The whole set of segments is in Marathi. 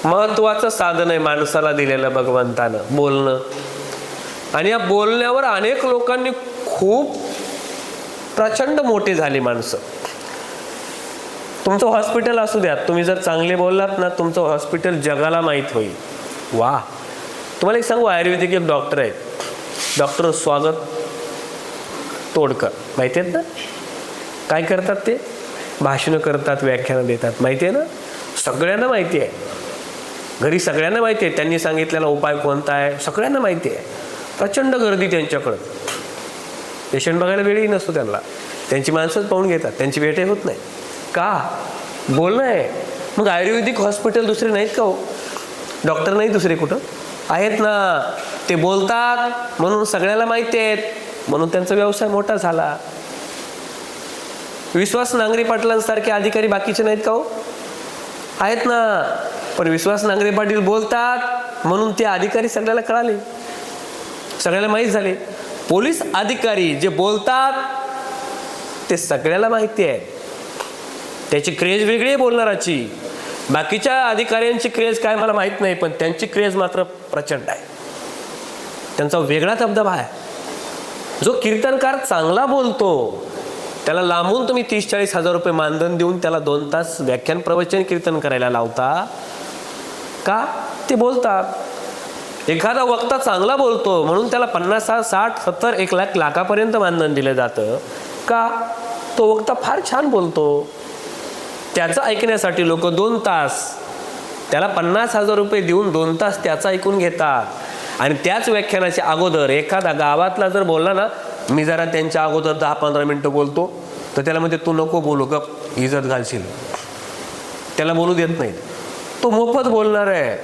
महत्वाचं साधन आहे माणसाला दिलेलं भगवंतानं, बोलणं. आणि या बोलण्यावर अनेक लोकांनी खूप प्रचंड मोठी झाली माणसं. तुमचं हॉस्पिटल असू द्या, तुम्ही जर चांगले बोललात ना, तुमचं हॉस्पिटल जगाला माहीत होईल. वा, तुम्हाला एक सांगू, आयुर्वेदिक एक डॉक्टर आहेत, डॉक्टर स्वागत तोडकर, माहिती आहेत ना? काय करतात ते? भाषणं करतात, व्याख्यानं देतात, माहिती आहे ना? सगळ्यांना माहिती आहे, घरी सगळ्यांना माहिती आहे त्यांनी सांगितलेला उपाय कोणता आहे, सगळ्यांना माहिती आहे. प्रचंड गर्दी त्यांच्याकडं, पेशंट बघायला वेळही नसतो त्यांना, त्यांची माणसंच पाहून घेतात, त्यांची भेटही होत नाही. का? बोलणं आहे. मग आयुर्वेदिक हॉस्पिटल दुसरे नाहीत का हो? डॉक्टर नाही दुसरे कुठं? आहेत ना. ते बोलतात म्हणून सगळ्याला माहिती आहेत, म्हणून त्यांचा व्यवसाय मोठा झाला. विश्वास नांगरे पाटलांसारखे अधिकारी बाकीचे नाहीत का हो? आहेत ना. पण विश्वास नांगरे पाटील बोलतात म्हणून ते अधिकारी सगळ्याला कळाले, सगळ्याला माहीत झाले. पोलीस अधिकारी जे बोलतात ते सगळ्याला माहिती आहे, त्याची क्रेज वेगळी आहे बोलणाराची. बाकीच्या अधिकाऱ्यांची क्रेज काय मला माहीत नाही, पण त्यांची क्रेज मात्र प्रचंड आहे, त्यांचा वेगळा दबदबा आहे. जो कीर्तनकार चांगला बोलतो त्याला लांबून तुम्ही 30-40 हजार रुपये मानधन देऊन त्याला 2 तास व्याख्यान प्रवचन कीर्तन करायला लावता का? ते बोलतात. एखादा वक्ता चांगला बोलतो म्हणून त्याला 50, 60, 70, 1 लाख, लाखापर्यंत मानधन दिलं जातं का? तो वक्ता फार छान बोलतो, त्याचं ऐकण्यासाठी लोक 2 तास, त्याला 50,000 रुपये देऊन 2 तास त्याचं ऐकून घेतात. आणि त्याच व्याख्यानाच्या अगोदर एखादा गावातला जर बोलला ना, मी जरा त्यांच्या अगोदर 10-15 मिनटं बोलतो, तर त्याला म्हणजे तू नको बोलू, गप इज्जत घालशील, त्याला बोलू देत नाही. तो मोफत बोलणार आहे,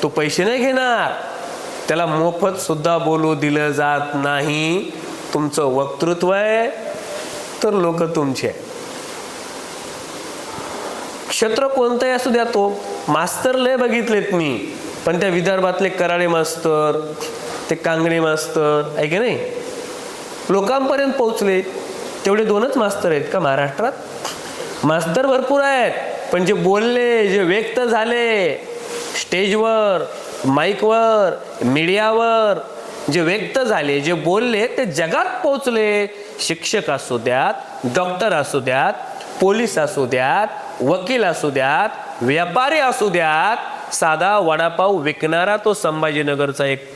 तो पैसे नाही घेणार, त्याला मोफत सुद्धा बोलू दिलं जात नाही. तुमचं वक्तृत्व आहे तर लोक तुमचे. क्षेत्र कोणतंही असू द्या, तो मास्तर लय बघितलेत मी, पण त्या विदर्भातले कराळे मास्तर, ते कांगणे मास्तर आहे की नाही, लोकांपर्यंत पोहोचले. तेवढे 2च मास्तर आहेत का महाराष्ट्रात? मास्तर भरपूर आहेत, पण जे बोलले, जे व्यक्त झाले स्टेजवर, माईकवर, मीडियावर, जे व्यक्त झाले, जे बोलले, ते जगात पोहोचले. शिक्षक असू द्यात, डॉक्टर असू द्यात, पोलीस असू द्यात, वकील असू द्यात, व्यापारी असू द्यात, साधा वडापाव विकणारा तो संभाजीनगरचा एक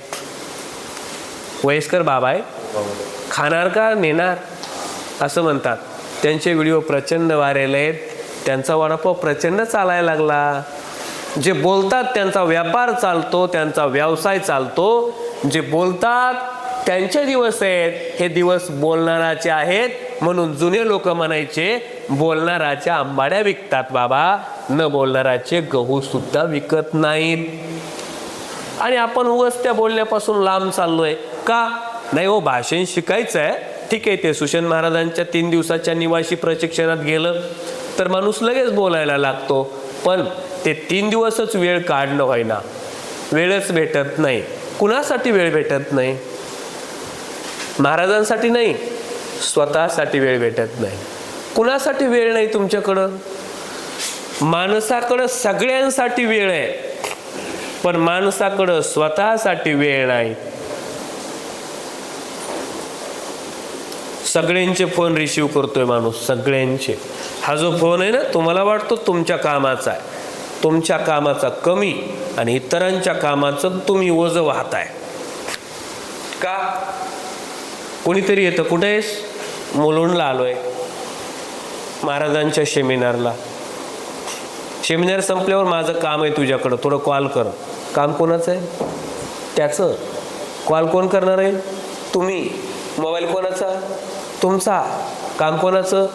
वयस्कर बाबा आहे, खाणार का नेणार असं म्हणतात. त्यांचे व्हिडिओ प्रचंड व्हायरल आहेत, त्यांचा वडापाव प्रचंड चालायला लागला. जे बोलतात त्यांचा व्यापार चालतो, त्यांचा व्यवसाय चालतो. जे बोलतात त्यांचे दिवस आहेत, हे दिवस बोलणाराचे आहेत. म्हणून जुने लोक म्हणायचे, बोलणाराच्या आंबाड्या विकतात बाबा, न बोलणाराचे गहू सुद्धा विकत नाहीत. आणि आपण उगाच त्या बोलण्यापासून लांब चाललोय का? नाही हो, भाषण शिकायचं आहे, ठीक आहे. ते सुषेण महाराजांच्या 3 दिवसाच्या निवासी प्रशिक्षणात गेलं तर माणूस लगेच बोलायला लागतो, पण ते 3 दिवसच वेळ काढणं होईना, वेळच भेटत नाही. कुणासाठी वेळ भेटत नाही? महाराजांसाठी नाही, स्वतःसाठी वेळ भेटत नाही. कुणासाठी वेळ नाही तुमच्याकडं? माणसाकडं सगळ्यांसाठी वेळ आहे, पण माणसाकडं स्वतःसाठी वेळ नाही. सगळ्यांचे फोन रिसीव करतोय माणूस, सगळ्यांचे. हा जो फोन आहे ना, तुम्हाला वाटतो तुमच्या कामाचा आहे, तुमच्या कामाचा कमी आणि इतरांच्या कामाचं तुम्ही ओझं वाहताय का? कोणीतरी येतं, कुठे आहेस? मुलुंडला आलोय महाराजांच्या सेमिनारला. सेमिनार संपल्यावर माझं काम आहे तुझ्याकडं, थोडं कॉल कर. काम कोणाचं आहे? त्याचं. कॉल कोण करणार आहे? तुम्ही. मोबाईल कोणाचा? तुमचा. काम कोणाचं?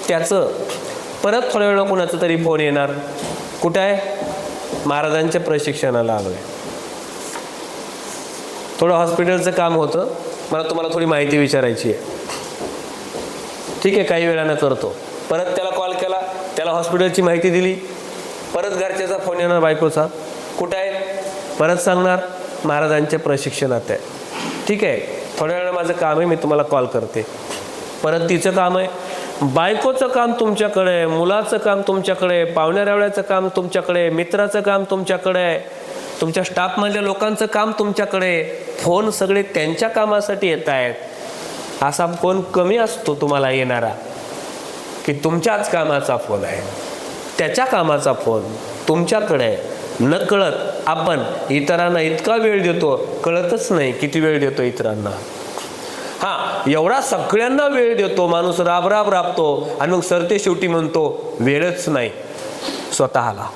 त्याचं. परत थोड्या वेळा कोणाचा तरी फोन येणार, कुठं आहे? महाराजांच्या प्रशिक्षणाला आलोय. थोडं हॉस्पिटलचं काम होतं, मला तुम्हाला थोडी माहिती विचारायची आहे. ठीक आहे, काही वेळानं करतो. परत त्याला कॉल केला, त्याला हॉस्पिटलची माहिती दिली, परत घरच्याचा फोन येणार, बायकोचा, कुठं आहे? परत सांगणार महाराजांच्या प्रशिक्षणात आहे. ठीक आहे, थोड्या वेळा माझं काम आहे, मी तुम्हाला कॉल करते. परत तिचं काम आहे, बायकोचं काम तुमच्याकडे, मुलाचं काम तुमच्याकडे, पाहुण्यारावळ्याचं काम तुमच्याकडे, मित्राचं काम तुमच्याकडे, तुमच्या स्टाफमधल्या लोकांचं काम तुमच्याकडे, फोन सगळे त्यांच्या कामासाठी येत आहेत. असा फोन कमी असतो तुम्हाला येणारा की तुमच्याच कामाचा फोन आहे, त्याच्या कामाचा फोन तुमच्याकडे आहे. नकळत आपण इतरांना इतका वेळ देतो, कळतच नाही किती वेळ देतो इतरांना. एवढा सगळ्यांना वेळ देतो माणूस, राब राबतो आणि मग सरते शेवटी म्हणतो वेळच नाही स्वतःला.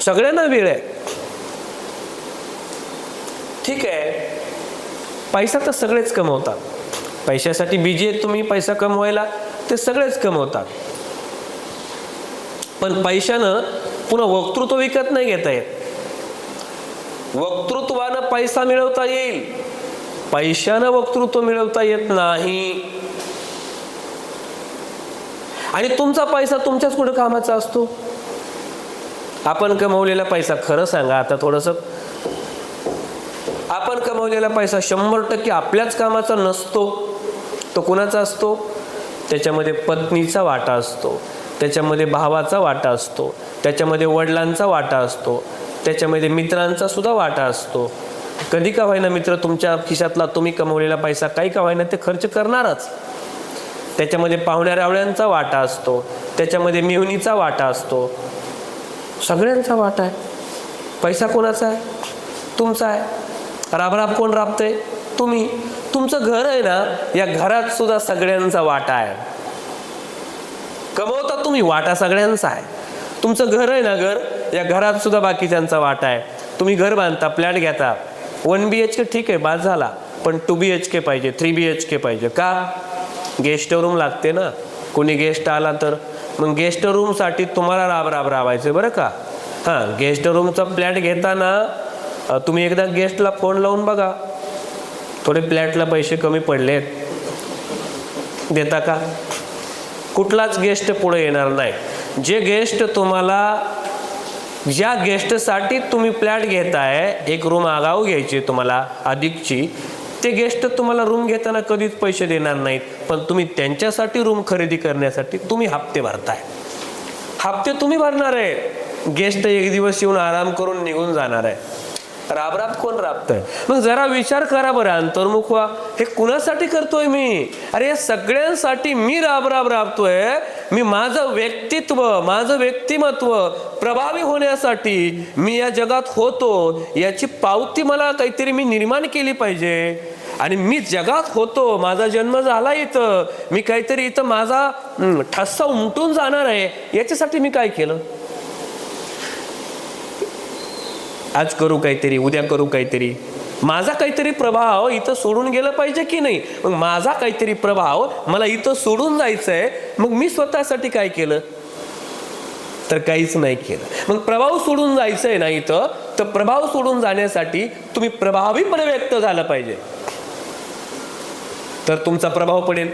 सगळ्यांना वेळ आहे, ठीक आहे. पैसा तर सगळेच कमवतात, पैशासाठी बिजी आहेत तुम्ही, पैसा कमवायला ते सगळेच कमवतात. पण पैशानं पुन्हा वक्तृत्व विकत नाही घेता येत. वक्तृत्वानं पैसा मिळवता येईल, पैशानं वक्तृत्व मिळवता येत नाही. आणि तुमचा पैसा तुमच्याच कुठे कामाचा असतो. आपण कमवलेला पैसा, खरं सांगा आता थोडंसं, आपण कमवलेला पैसा 100% आपल्याच कामाचा नसतो. तो कुणाचा असतो? त्याच्यामध्ये पत्नीचा वाटा असतो, त्याच्यामध्ये भावाचा वाटा असतो, त्याच्यामध्ये वडिलांचा वाटा असतो, त्याच्यामध्ये मित्रांचा सुद्धा वाटा असतो. कधी का होईना मित्र तुमच्या खिशातला तुम्ही कमवलेला पैसा काही का होईना ते खर्च करणारच. त्याच्यामध्ये पाहुण्यारावळ्यांचा वाटा असतो, त्याच्यामध्ये मेहुणीचा वाटा असतो, सगळ्यांचा वाटा आहे. पैसा कोणाचा आहे? तुमचा आहे. राबराब कोण राबतंय? तुम्ही. तुमचं घर आहे ना, या घरात सुद्धा सगळ्यांचा वाटा आहे. कमवता तुम्ही, वाटा सगळ्यांचा आहे. तुमचं घर आहे ना, घर, या घरात सुद्धा बाकीच्यांचा वाटा आहे. तुम्ही घर बांधता, फ्लॅट घेता, 1 BHK ठीक आहे, बाद झाला, पण 2 BHK पाहिजे, 3 BHK पाहिजे. का? गेस्ट रूम लागते ना, कोणी गेस्ट आला तर. मग गेस्ट रूमसाठी तुम्हाला राबायचं बरं का. गेस्ट रूमचा फ्लॅट घेताना तुम्ही एकदा गेस्टला फोन लावून बघा, थोडे फ्लॅटला पैसे कमी पडलेत, देता का? कुठलाच गेस्ट पुढे येणार नाही. जे गेस्ट तुम्हाला, ज्या गेस्टसाठी तुम्ही फ्लॅट घेताय, एक रूम आगाऊ घ्यायची तुम्हाला अधिकची, ते गेस्ट तुम्हाला रूम घेताना कधीच पैसे देणार नाहीत. पण तुम्ही त्यांच्यासाठी रूम खरेदी करण्यासाठी तुम्ही हप्ते भरताय. हप्ते तुम्ही भरणार आहे. गेस्ट एक दिवस येऊन आराम करून निघून जाणार आहे. राबराब कोण राबतंय? मग जरा विचार करा बरं, अंतर्मुख व्हा. हे कुणासाठी करतोय मी? अरे सगळ्यांसाठी मी राबतोय. मी माझं व्यक्तिमत्व प्रभावी होण्यासाठी मी या जगात होतो, याची पावती मला काहीतरी मी निर्माण केली पाहिजे. आणि मी जगात होतो, माझा जन्म झाला इथं, मी काहीतरी इथं माझा ठसा उमटून जाणार आहे, याच्यासाठी मी काय केलं? आज करू काहीतरी, उद्या करू काहीतरी. माझा काहीतरी प्रभाव इथं सोडून गेला पाहिजे की नाही? मग माझा काहीतरी प्रभाव मला इथं सोडून जायचंय, मग मी स्वतःसाठी काय केलं? तर काहीच नाही केलं. मग प्रभाव सोडून जायचंय ना इथं, तर प्रभाव सोडून जाण्यासाठी तुम्ही प्रभावीपणे व्यक्त झालं पाहिजे, तर तुमचा प्रभाव पडेल.